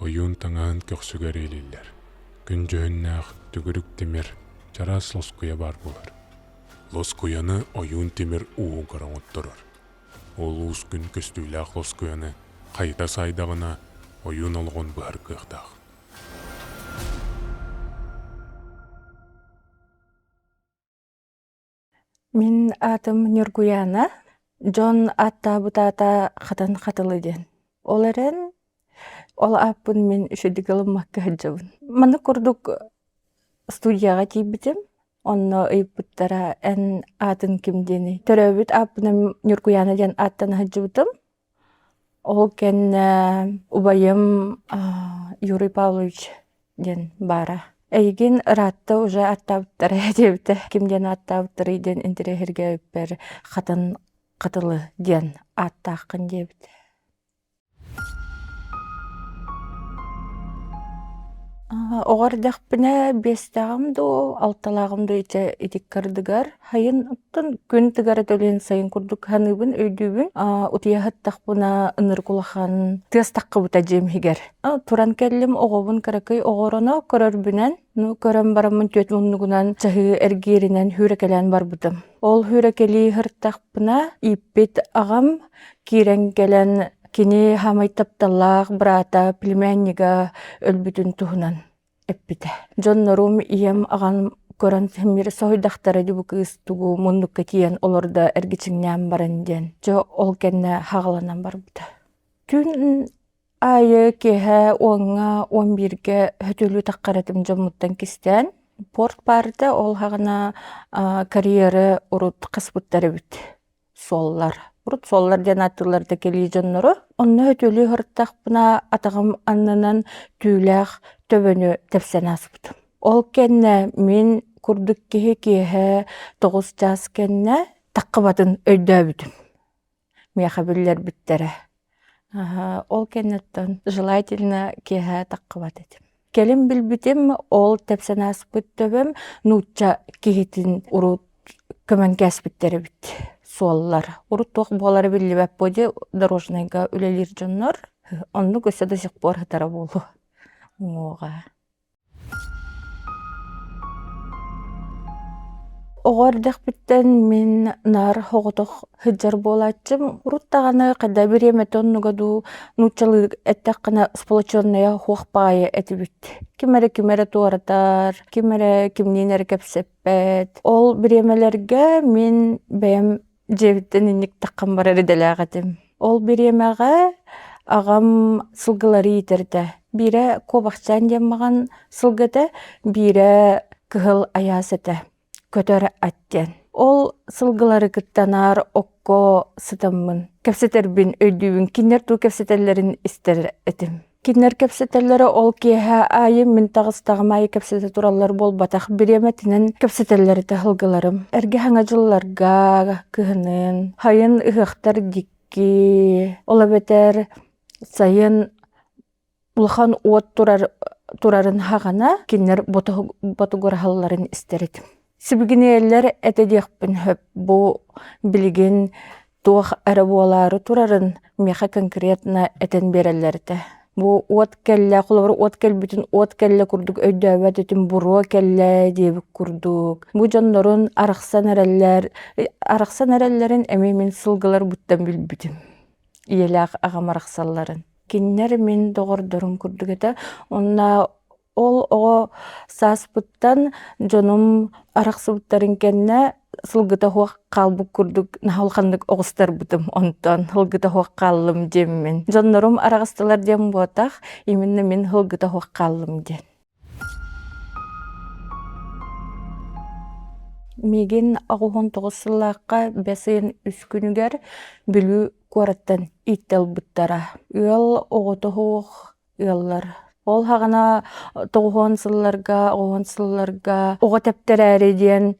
Oyun taŋaһын köksüger eliller. Gün jöhünnäх tügürük timir çaras loskuya bar bular. Loskuyany oyun timir uğun karaŋottoror. Ol uus gün köstüyläх loskuyany qayta saydagına oyun olgon bıhar kıhtaq. Min atım Nurguyana, John atta butata xatan xatılı den. Olaren, ol apın min üşüdükülüm makka hıcabın. Manı kurduk studiyaga tiybitim. Onno ıyıpıttara en atın kimdeni. Töröbüt apınım Nurguyana den attan hıcabıtım. Ol ken ubayım Yuri Pavlovич den bara. Эйгин ыратта уже аттабыттара дебите. Кимден аттабыттары иден интерехерге өппер хатын кытылы ден аттаакын дебите. Оғардақпына бестағымды, алталағымды етек кардыгар. Хайын ұттын күн тыгары төлен сайын күрдік ханыбын, өйдүүбін. Утияхыттақпына ыныр кулахан тыстаққы бұта жемхигер. Туран кәлім оғабын каракай оғарына көрөрбінен. Көрөн барамын төт мұннығынан чахы әргерінен хүрекелен бар бұдым. Ол хүрекели хырттақпына иппет ағам кирен келен кини хамайтапталлах брата племяннига өлбүтүн туһунан эппите. Жоннорум ием аган көрөн хемир сойдактары дибу кыз тугу мундукка тиен олорда эргичиңнәм баран ден. Жо ол кенне хагаланан барбыта. Түн айы кеһе 10-га 11-ге хөтөлү таккаратым жомуттан кистен. Порт барда ол хагана карьера урут кыспыттары бит. Соллар. Урут соллар ден аттыларда кели жоннору. Онны өтөлі хырттақпына атағым аннынан түүләқ төбөнü тепсен асыптым. Ол кенне мен күрдік кеhe 9 жас кенне таққыбатын өйдөбүтім. Мияқа білер біттері. Ол кеннеттен желательно кеhe таққыбат етім. Келім білбітім ол тепсен асыпыт төбім нутча кехетін урут көмен кәспіттері бітті. Соллар. Урут тоқ болары билли бәп боди дорожныйга үлелер жоннор. Онну көсө до сих пор хатара болу. Оға. Оғардық біттен мен нар хоғытық хыджар болатчым. Уруттағаны қада биремет оннугаду нучалы әттәққына сполочонная хуақпайы әті бітті. Кимере туаратар, кимере кимнинер кәпсеппет. Ол биремелерге мен бәйім жебіттен инник таққан бар әріделәғатым. Ол биремеға ағам сылғылары итерді. Бире кобақчан деммаған сылғыды, бире кығыл аясыды. Көтөр аттен. Ол сылғылары кыттанар окко сытаммын. Кәпсетербін өйдүүбін кинер ту кәпсетерлерін істер этим. Кинер кәпсетерлері ол кеһә айым мен тағыстағым айы кәпсеті туралар бол батақ биреметінен кәпсетерлері тағылғыларым. Әрге хаңа жылларға кыһынын, хайын ұғықтар дикки, ола бетер сайын улхан уот турарын хағана кинер ботугырхалларын істеретім. Сибигинелер әтедеқпін хөп бұ білген туақ әрі болары турарын меха конкретна әтен берелерді. Бу от келле, қолавыр от кел бүтін от келле күрдік өйдөбәт өтін бұруа келле дебік күрдік. Бу жонларын арақсан әрелерін әмеймен сылғылар бұттан білбітім. Иеләқ ағам арақсаларын. Кеннер мен доғырдырым күрдік еті. Онна ол оға сас бұттан жоным арақсы бұттарын кенне сылгыта хуақ қалбы күрдік нахалқандық оғыстар бұтым онтан сылгыта хуақ қалым деммен. Жоннорым арағыстылар дем бұатақ, еменне мен сылгыта хуақ қалым ден. Меген ағуғын тоғысылаққа бәсейін үскінігер білу көраттан иттел бұттара. Үел оғыты хуақ үеллар. Ол хағана тоғуан сылларға, оға тәптер әреден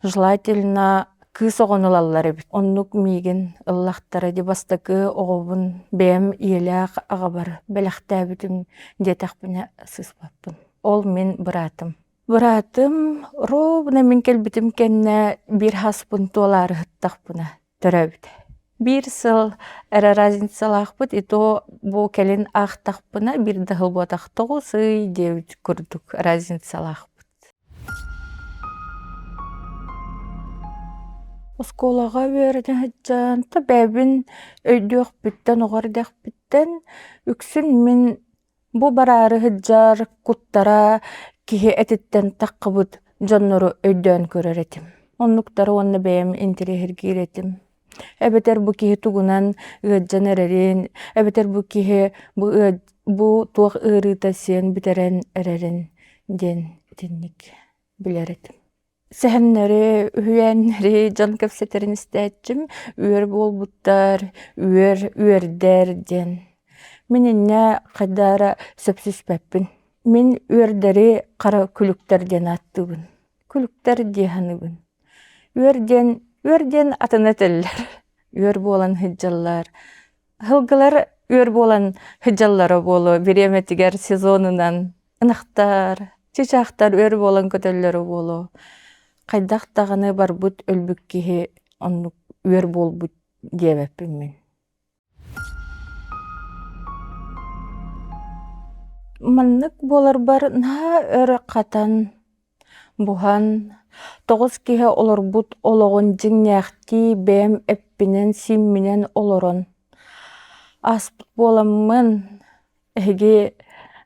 желательно кыз оғанылалары бит. Оннук миген ыллақтары де бастықы оғыбын бәм иеләқ аға бар. Бәләқті әбітім детақпына сыспаппын. Ол мен бұратым. Бұратым, робына мен келбітім кәнне бір хаспын туалары хыттақпына төрәбіді. Bir сыл эре разницалаахпыт, ито бу келин аахтахпына бир дahыл буатах тоҕус диэбит курдук разницалаахпыт. Осколага үөрэнэ хаджаан та бэбин өйдүөхпүттэн оҕордахпыттэн үксүн мин бу бараары хаджаар куттара киһи этиттэн таккыбыт дьоннору өйдөөн көрөр этим. Оннуктары онна бэйэм интилиэһиргиир этим. Эбетер бу киһи тугунан ыаджан эрэрин, эбетер бу киһи бу туох ыарыыта сиэн битерэн эрэрин диэн итинник билэр этим. Сэһэннери, үһүэннери дьон кэпсэтерин истээччим, үөр буолбуттар, үөрдэр диэн. Мин иннэ хайдаара сөпсүспэппин. Мин үөрдэри хара күлүктэр диэн ааттыыбын. Күлүктэр диэханыбын. Үөрден атына теллэр. Үөр буолан хыджаллар. Хылгылар үөр буолан хыджаллара буолу бириэметигэр сезонунан. Ынахтар, чичаахтар үөр буолан көтөллөрү буолу. Хайдах тағаны барбыт өлбүк киһи оннук үөр буолбут диэбэппин мин. Маннык буолар бар наһаа өр хатан буһан тоҕус киһи олорбут ологон дьиҥнээхти бэм эппинэн симминэн олорон. Аспыт буоламмын эһиги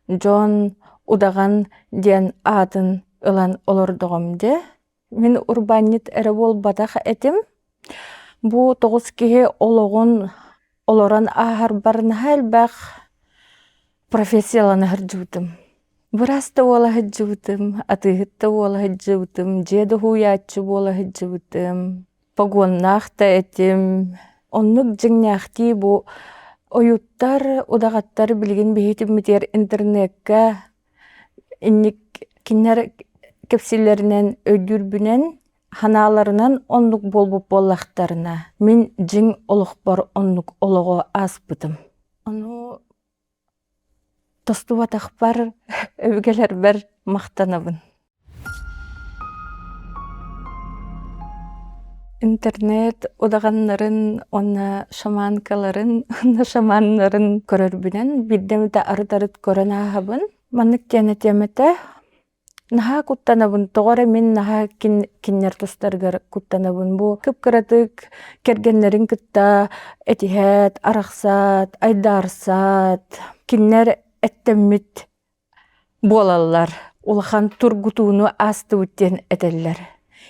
дьон удаган диэн аатын ылан олордоҕом де. Мин урбаннит эре буолбатах этим. Бу тоҕус киһи ологон олорон аһар бар наһаа элбэх профессияланы хырдьыбытым. Быраста уола хыджыбытым, атыыһытта уола хыджыбытым, дьиэдэ хуяаччы буола хыджыбытым, погоннаах та этим. Оннук дьиҥнээхти бу ойуттар, удагаттар билигин биһитиммитер интернетка инник киннер кепсиллеринен өйдүрбүнен ханааларынан оннук болбуп боллахтарына. Мин дьиҥ олохпор оннук олого ааспытым. Ону тостубатах бар, өбүгелер бар мактанабын. Интернет удаганнарын, онна шаманкаларын, онна шаманнарын көрөрбүнен биддемите арытарыт көрөн аһабын. Маннык тиэнетемете наһаа куттанабын, тоҕора мин наһаа киннер тустаргар куттанабын. Бу кыпкыратык кергеннерин кытта этиһэт, арахсаат, айдаарсаат, киннер эттэммит буолаллар. Улахан тургутууну аастыбыттен этеллер.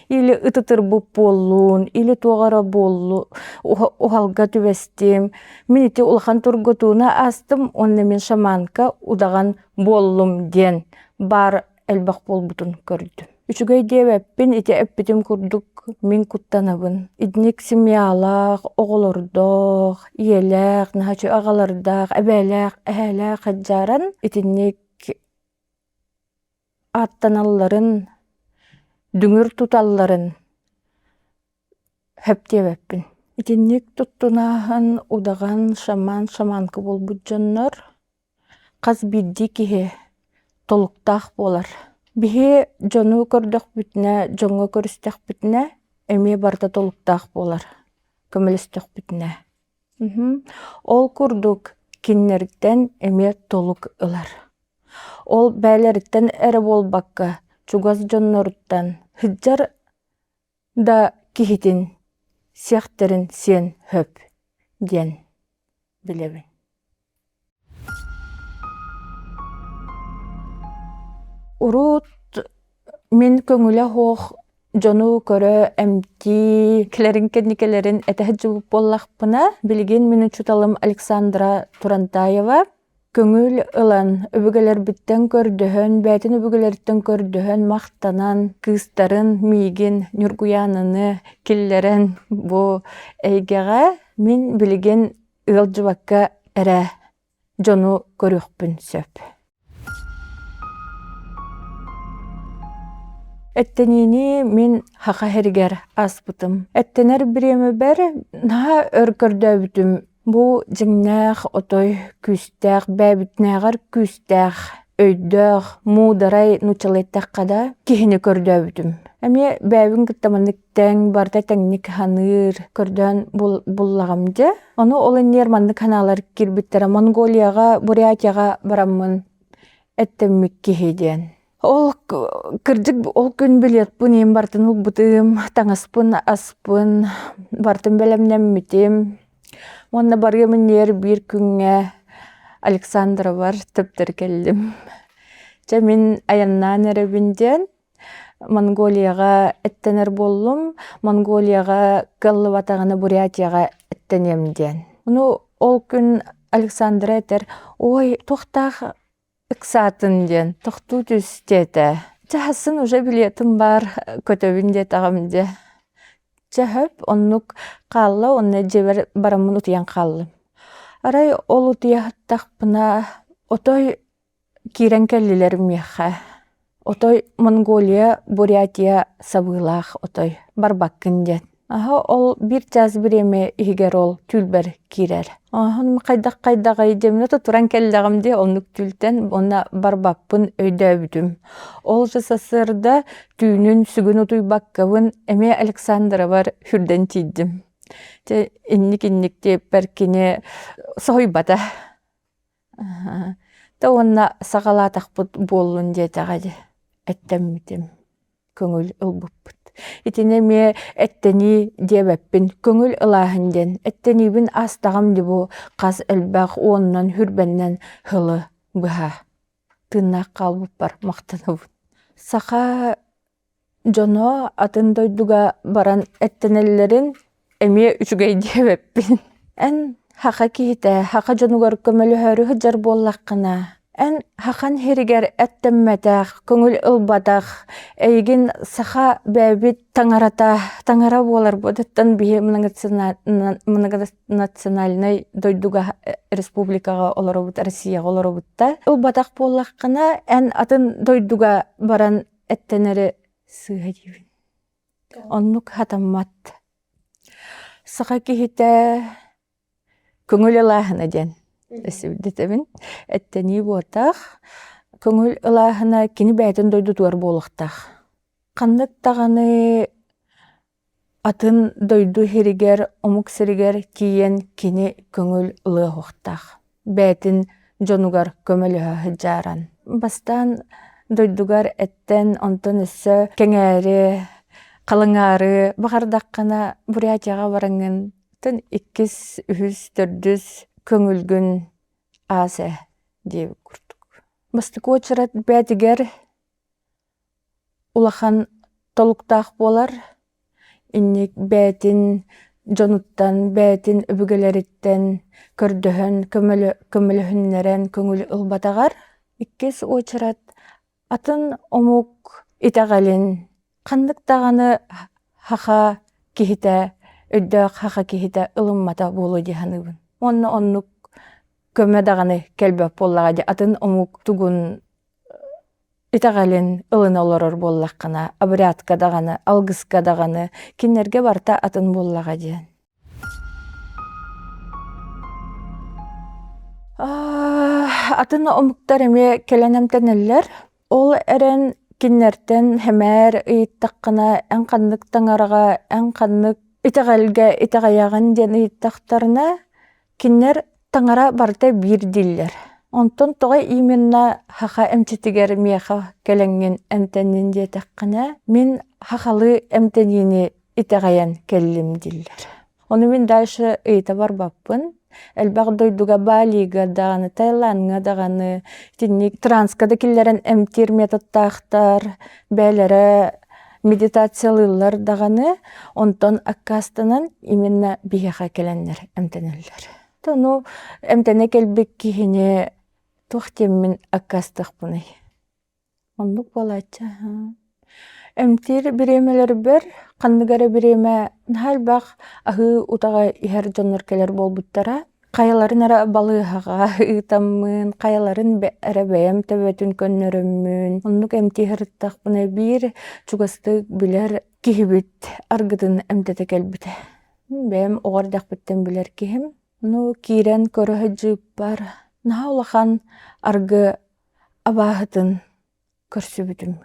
Или ытытыр буп буоллуун, или туоҕара буоллу, ухалга түбэстим. Мин ити улахан тургутууна аастым, онна мин шаманка удаган буоллум диэн бар элбэх буолбутун көрдүм. Үчүгэй диэбэппин ити эппитим курдук мин куттанабын. Идник семьялаах, оҕолордоох, иэлээх, наһачы аҕалардаах, эбээлээх, эһээлээх хаджааран итинник ааттаналларын, дүҥүр туталларын хөп диэбэппин. Итинник туттунааһын удаган шаманка болбут дьоннор хас бидди киһи толуктаах буолар. Биһи дьону көрдөхпүтүнэ, дьоҥҥо көрүстэхпүтүнэ эмиэ барда толуктаах буолар, көмөлөстөхпүтүнэ. Ол курдук киннерден эмиэ толук ылар. Ол бээлериттен эре буолбакка чугас дьонноруттан хыджар да киһитин сиэхтерин сиэн хөп диэн билебин. Урут мин көңүлэ хоох дьону көрө эмти килерин кенникелерин этэһэ жубуп боллахпына билигин мин учуталым Александра Турантаева. Көңүл ылан өбүгелер биттен көрдөһөн, бәтин өбүгелерттен көрдөһөн мактанан, кыыстарын, миигин, нюргуяныны, киллерен бу эйгеге мин билигин ыалжыбакка эре дьону көрүөхпүн сөп. Эттенини мин хака хергер аспытым. Эттенер биреме бер наһаа өркөрдөбүтүм. Бу дьиҥнээх отой күстээх, бэбитнээҕэр күстээх, өйдөөх, муударай нучалайттаххада киһини көрдөбүтүм. Эми бәбин кыттаманнык тәң барда тәңник ханыр көрдөн буллагамды. Оны ол эннер маннык ханалар кирбиттер Монголияга, Бурятияга бараммын эттеммик кихиден. Ол кырдык ол күн билет бу нем бартын улбутым, таңаспын, аспын, бартын белемнеммитим. Онна баргамын нер бир күнгө Александра бар төптөр келдим. Мен аяннан эребинден Монголияга эттенер боллум, Монголияга Галлыбатагана Бурятияга эттенемден. Ол күн Александра этер, ой, тохтах ыксатын ден, тохту түстеті. Чахасын уже билетім бар көтөбін де тағамды. Чахып, оннук қалла, онны жебер барамын утиян қаллым. Арай ол утияқтақ бұна отой кирен келлилерім еқа. Отой Монголия, Бурятия сабылақ отой барбаккын ден. Ол bir час биреме игер ол түлбер кирер. Кайдақ айдеміне тұтыран келдіғымде онлық түлтен ona барбаппын өйдөбүдім. Ол жасасырда түйінін сүгін ұтуй баққавын әме Александра бар хүрден тейдім. Инник-инникте бәркіне сойбада. Онна сағалатақ бұд болын детағады. Әттәммітім. Көңіл ұлбыппыт. Итине ме әттәни дебәппін көңіл ылахынден. Әттәнибін астағам дебу қаз әлбәқ оннан хүрбәннен хылы бұға. Тыннақ қалбып бар мақтаныбын. Сақа жоно атын дойдуға баран әттәнелерін әме үчігей дебәппін. Ән хақа кейті, хақа жонуғар көмілі хөрі хыджар боллаққына. Ән хақан херігер әттәммәтәқ, көңіл ұлбадақ, әйгін сақа бәбіт таңара болар бұдыттан бейі многонациональный дойдуға республикаға олары бұд, Россияға олары бұдта. Ұлбадақ боллаққына ән атын дойдуға баран әттәнері сыға дейбін. Оннук хатаммат. Сақа кейті көңіл ұлағына ден. Әсібдетемін. Әттәні болтақ, көңіл ылағына кені бәйтін дойды туар болықтақ. Қандық тағаны атын дойду херігер, омық сірігер киен кені көңіл ылығы оқтақ. Бәйтін жонуғар көмілі жаран. Бастан дойдуғар әттен онтын үсі кәңәрі, қалыңары, бағардаққана Бурятияға бараңын тын 2-3-4 көңілгін асы деп күрдік. Бастық очырат бәдігер улахан толықтақ болар. Иннек бәтін жонуттан, бәтін үбігелеріттен, көрдіхін, көміліхіннерен көңіл ұлбатағар. 2 очырат атын омук итағалин. Қандық тағаны хақа кихіті, өддіғ хақа кихіті ылыммата болу деханыбын. Оннук көмі дағаны кәлбәп боллаға де атын омук тугун итағалин ылын олорор боллаққана, абырятқа дағаны, алғысқа дағаны, кенерге барта атын боллаға де. Атын омуктар әме келенемтенелер, ол әрін кеннертен хәмәр ыйттаққына, ән қандық таңараға, ән қандық итағаяған ден ыйттақтарына кинер таңара барда бир диллер. Онтон тоғай именно хақа әмчетігер меха кәләңген әмтәнін де таққына, мен хақалы әмтәніне итағаян кәлім диллер. Оны мен дальше ыйта бар баппын. Әлбәқ дойдуға Балиға дағаны, Тайланға дағаны, транскада келерін әмтер методтақтар, бәлері медитациялылар дағаны, онтон аккастанан именно бияға келенлер әмтәнелер. Тону әмтәне кәлбек кейіне тоқтеммен аккастық бұны. Онлық болача. Әмтер біремелер бір, қандығары біреме нәлбақ ағы ұтаға ихер жонлар келер болбуттара. Қаяларын ара балығаға ұтамын, қаяларын әрі бәйім тәбәтін көннөріммін. Онлық әмтер бұны бір чуғастық білер кейбіт арғыдың әмтәті кәлбіті. Бәйім оғардақ біттен білер кейім. Ну, кирен көрі жүп бар. Наға олақан арғы абағытын көрсі бүтім.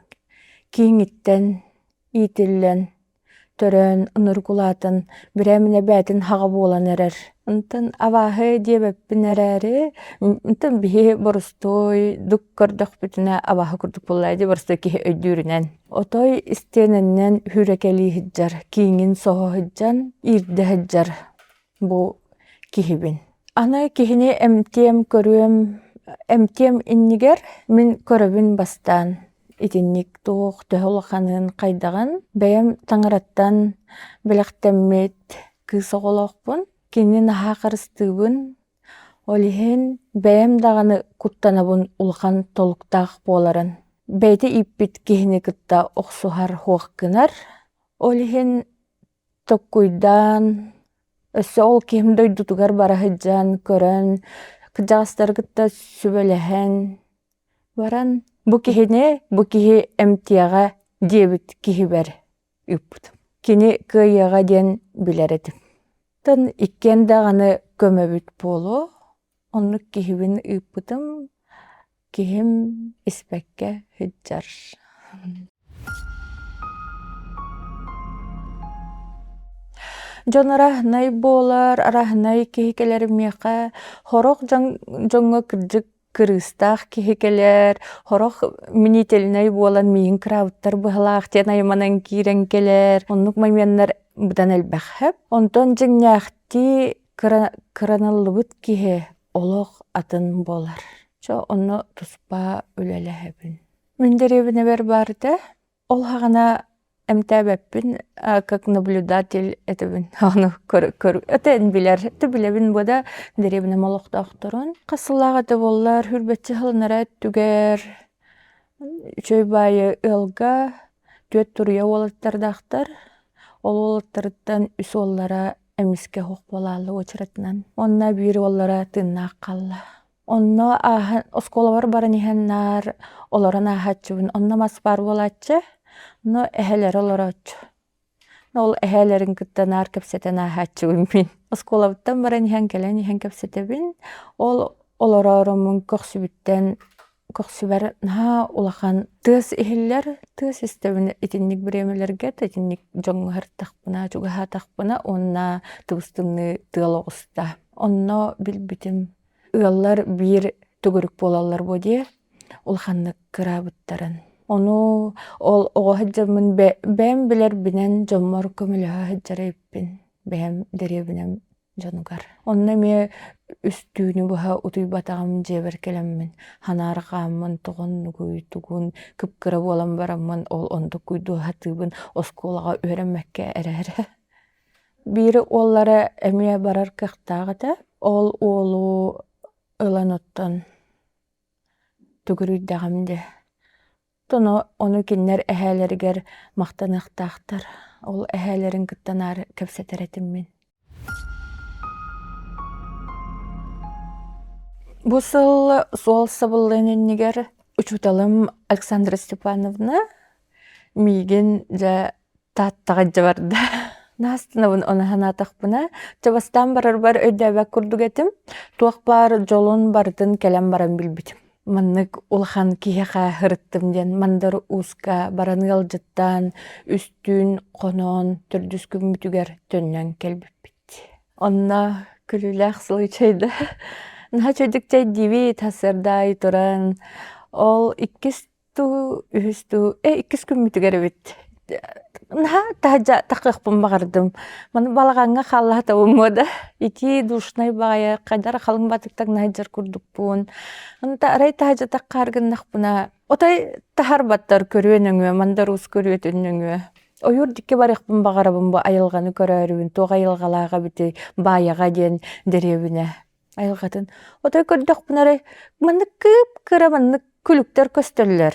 Кейінгіттен итиллен төрөн ыныргулатын биремине бәтин хаға болан эрер. Онтон аваһы диэбэппин эрээри, онтон биһи борустой дук көрдөх бүтүнэ аваһы курдук буллайди борустой киһи өйдүүрүнэн. Отой истиэнэннэн хүрекелии хыджар, кииҥин соһо хыджан, ирдэ хыджар бу киһибин. Аны киһини эмтиэм иннигер мин көрөбүн бастаан. Итинник туох төһөлөханын кайдаган бэйэм таҥараттан билэхтэммит кыыс оҕолоохпун. Кини наһаа харыстыыбын олиһин бэйэм даганы куттанабын улахан толуктаах буоларын. Бэйти иппит киһини кытта охсуһар хуохкынар. Олиһин токкуйдаан өссө ол киһим дойдутугар бараһыдьан көрөн кыдьаҕастар кытта сүбэлэһэн баран бу киһи эмтиэҕэ диэбит киһибэр ыппыт. Кини кыайыаҕа диэн билэретим. Тын иккен даганы көмөбүт буолу, оннук киһибин ыппытым, киһим испэкке хыджар. Дьон араһынай буолар, араһынай киһи келеримиэхэ, хорох дьоҥҥо кырдьык кырыыстаах киһи келер, хорох минителинай буолан мииҥ кыраабыттар быһалаах тиэн айыманан киирэн келер. Оннук маймианнар бытан элбэххэп. Онтон дьиҥñээхти кыраналлыбыт киһи олох атын болар. Чо онно туспа үлэлэһэбин. Мин дэриэбин эбэр баарыта, ол хаҕана эмтээбэппин, как наблюдатель этебин. Ону өтэн билэр, эти билэбин буда дэриэбин эмолохтоохторун. Хасыллааҕата боллар, хүрбэччи хылынара түгэр, үчөй баайы ылга, түөт туруя уолаттардаахтар. Ол уолаттарыттан үс уоллара эмиске хуох болаалы очуратынан. Онна биир уоллара тыыннаах халла. Онно осколабар баран иһэннаар олорон аахаччыбын. Онно маспаар буолааччы, но эһэлэр олороччу. Ол эһэлэрин кыттанаар кэпсэтэн аахаччыбын мин. Осколабыттан баран иһэн келэн иһэн кэпсэтебин. Ол олороромун көхсүбэр наһаа улахан тыас иһиллэр, тыас истебин итинник биремелерге, итинник дьоҥҥоһартахпына, чугаһаатахпына, онна тыбыстыҥны тыалоҕуста. Онно билбитим ыаллар биир түгүрүк буолаллар бу дии улаханнык кыраабыттарын. Ону ол оҕоһаджаммын бэм билэр бинэн дьоммор көмөлөһө хаджарайыппин. Бэм дэриэбинэм дьонугар. Онна ме үстүүнү буһа утуйбатаҕам дьиэбэр келэммин. Ханаарҕааммын тоҕон нугуй кыпкыра буолан бараммын, ол ондук куйдуһатыыбын оскуолаҕа үөрэммэккэ эрээри. Бири уоллара эмиэ барар кыахтааҕата, ол уолу ылан оттон түгүрүйдэҕим де. Тоно ону киннер эһээлэригэр махтаныахтаахтар. Ол эһээлэрин кыттанаар кэпсэтэретиммин. Бу сыл суол сабыллыыннигер учуталым Александра Степановна миигин жа тааттаҕа барда. Наастынабын онаһанаатахпына, чабастаан барарбар өйдөөбөк курдугетим, туох бар жолун бардын келем баран билбитим. Маннык улахан киһэхэ хырыттым диэн, мандар ууска бараны алжыттан, үстүүн хонон төрдүскүн мүтүгер төннөн келбиппит. Онна күлүлээх сылыычайда. Наһа чөйдүк чай диби тасырдай туран, ол 2 күн мүтүгер бит. Наһа тахажа тахыахпын багардым. Маны балаганга халлаатабым мода. Ити душнай багая кайдар халың батыктак наһаджар курдукпун. Онта арай тахажа таккааргыннахпына. Отай тахар баттар көрүөнөңү, мандар ус көрүөтүннөңү. Ойур дикке барыахпын багарабын бу айылганы көрөөрүбүн, туга айылгалаага бити бааяга диэн дэриэбине. Айылгатын. Отай көрдөкпүн арай маннык кыра маннык күлүктер көстөллөр.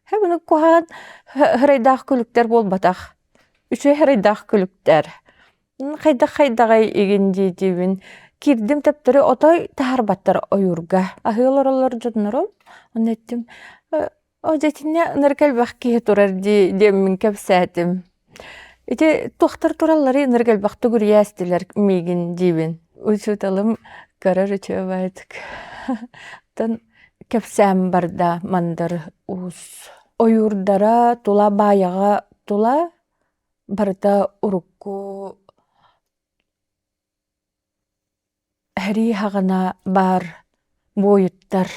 Хэбуну куһаан хырайдаах күлүктер болбатах. Үчөй хырайдаах күлүктер. Хайдагай игин диитибин. Кирдим таптары отой тахарбаттар ойурга. Ахыылоролор жоннором. Оннеттим. Ожетине ныркелбах киһи турар диэммин кэпсээтим. Ити тухтар тураллары ныркелбах тугурьястилер мигин диибин. Учуталым карар үчөө байтык. Тан кэпсэм барда мандар ус. Ойурдара тула бааяга тула барыта урукку хэри хагана бар бойуттар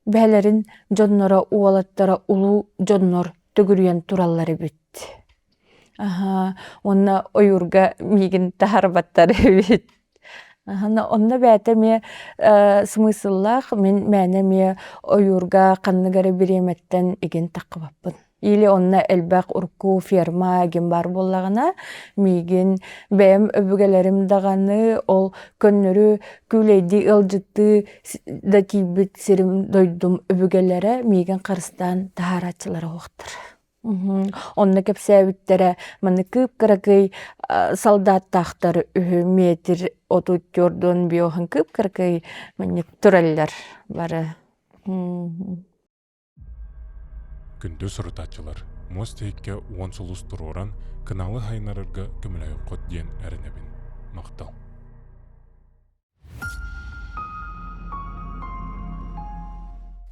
бәлерин дьоннора уолаттара улуу дьоннор төгүрүйэн тураллары бит. Онна ойурга мигин тахарбаттар бит. Онна бәте ме смысллах мен мәне ме ойурга канныгары биреметтен иген таққыбаппын. Или онна элбәк урку ферма ген бар боллагына мигин бәм өбүгелерим даганы ол көннөрү күлейди ылжытты да кийбит сирим дойдум өбүгелере мигин карыстан тахарачылары оқтыр. Онна кепсәбиттере маны кып-кыракый солдаттахтар метр отут жордон биохан кып-кыракый маны тураллар бары. Күндө сұрытачылар, мостейкке уон сұлыс тұроран, кыналы хайнарырға көмілай қот ден әрінебін. Мақтал.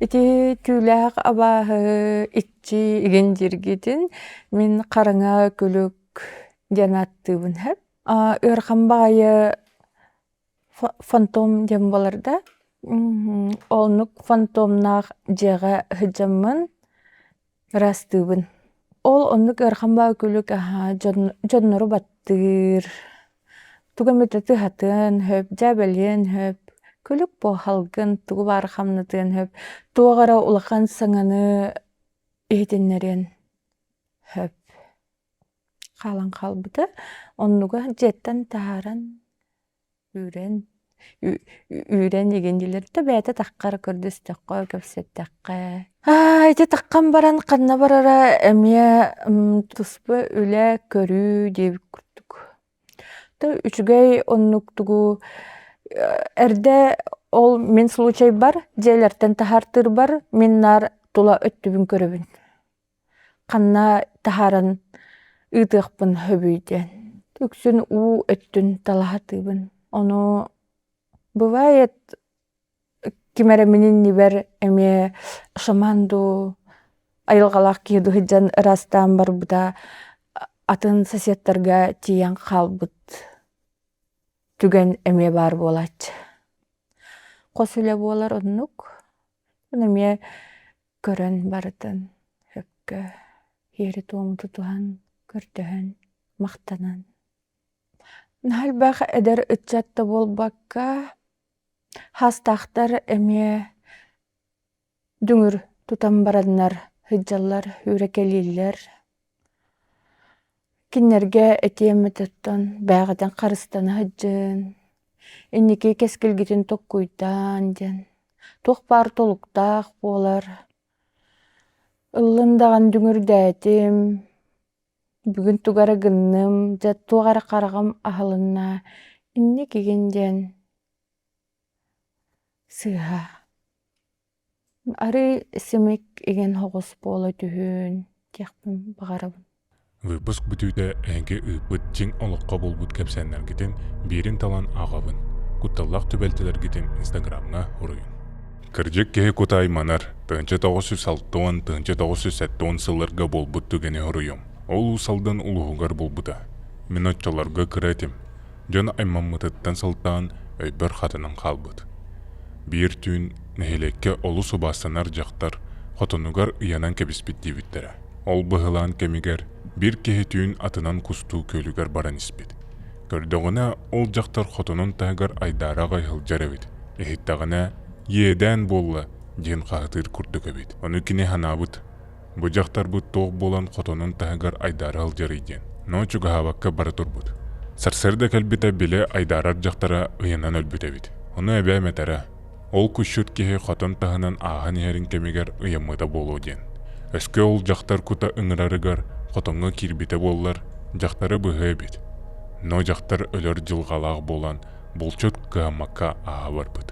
Ити күләк абағы итчи иген жергетін мен қарыңа көлік жанаттыбын хэп. Өрхан бағайы фантом дем боларда. Олнук фантомнақ жеға хыджамын растыбын. Ол оннук өрхан бағы көлік жоннору баттыр. Тугамета тыхатын хөп, жабелен хөп. Көлік по халгын тугу бар хамнатын хөп. Туғара улақан саңаны ehtenlerен höp kalan kalbıda onnuga jetten taharan üren egendiler de bäte takkar kördüstekka köpsettekka ite takkan baran kanna barara emye tuspı üle körü debip kurtuk da üçgey onnuktugu erde ol men случай бар желерден тахартыр бар меннар тула өттүбүн көрөбүн канна тахаран ытыакпын хөбүйден үксүн у өттүн талахатыбын ону бывает кимере менин нибер эме шаманду айылгалак кийду хыджан растан барбыда атын соседтерге тиян калбыт түген эме бар болач косуле болар оннук эме көрөн барытын хөпкө ери туомуту тухан көртөһөн мактанан нальбах эдер ытчатта болбакка хастахтар эме дүңүр тутан бараннар хыджаллар үрекелилер киннерге этиеммететтен бäҕэтэн харыстана хыджын инники кескилгитин токкуйдан ден туох бар толуктаах болар ыллындаган дүңүрдәэтим бүгүн тугара гынным же тугара карагам ахалынна инне кигенден сыха ары семек эген хогос боло түһүн тиякпын багарабын. Выпуск бүтүүтэ эңге ыпыт жиң олоққа болбут кепсәннергитин бирин талан ағабын. Кутталлақ түбәлтелергитин инстаграмна уруйун. Кыржык кеhe кутай манар, тынчы 906-тон, тынчы 907-тон сылырга болбут түгені уруйум. Ол усалдан улуғығар болбута. Минотчаларга кыратим. Жон аймаммытыттан сылтан өйбір хатынан қалбыт. Бир түн нехелекке олу субастанар жақтар хотонугар ыянан кебиспит дебиттері. Ол бұғылан кемигер бир кеһетүүн атынан кустуу көлүгөр баран испит. Көрдөгүнө ол жактар хотонун тагар айдарага хылжарабит. Эхиттагына еден болла ден кагытыр курдугабит. Ону кине ханабыт. Бу жактар бу тоқ болан хотонун тагар айдара хылжарыйден. Но чугахабакка бара турбут. Сарсерде калбите биле айдарар жактара ыйынан өлбүтебит. Ону эбеметера. Ол күшүт кеһе хотон тагынан аахан эрин кемигер ыйаммыта болуу ден. Өскө ол жактар кута ыңырарыгар хотонга кирбите боллар, жактары быһы бит. Но жактар өлөр жылгалаах болан, булчут кыамакка аа барбыт.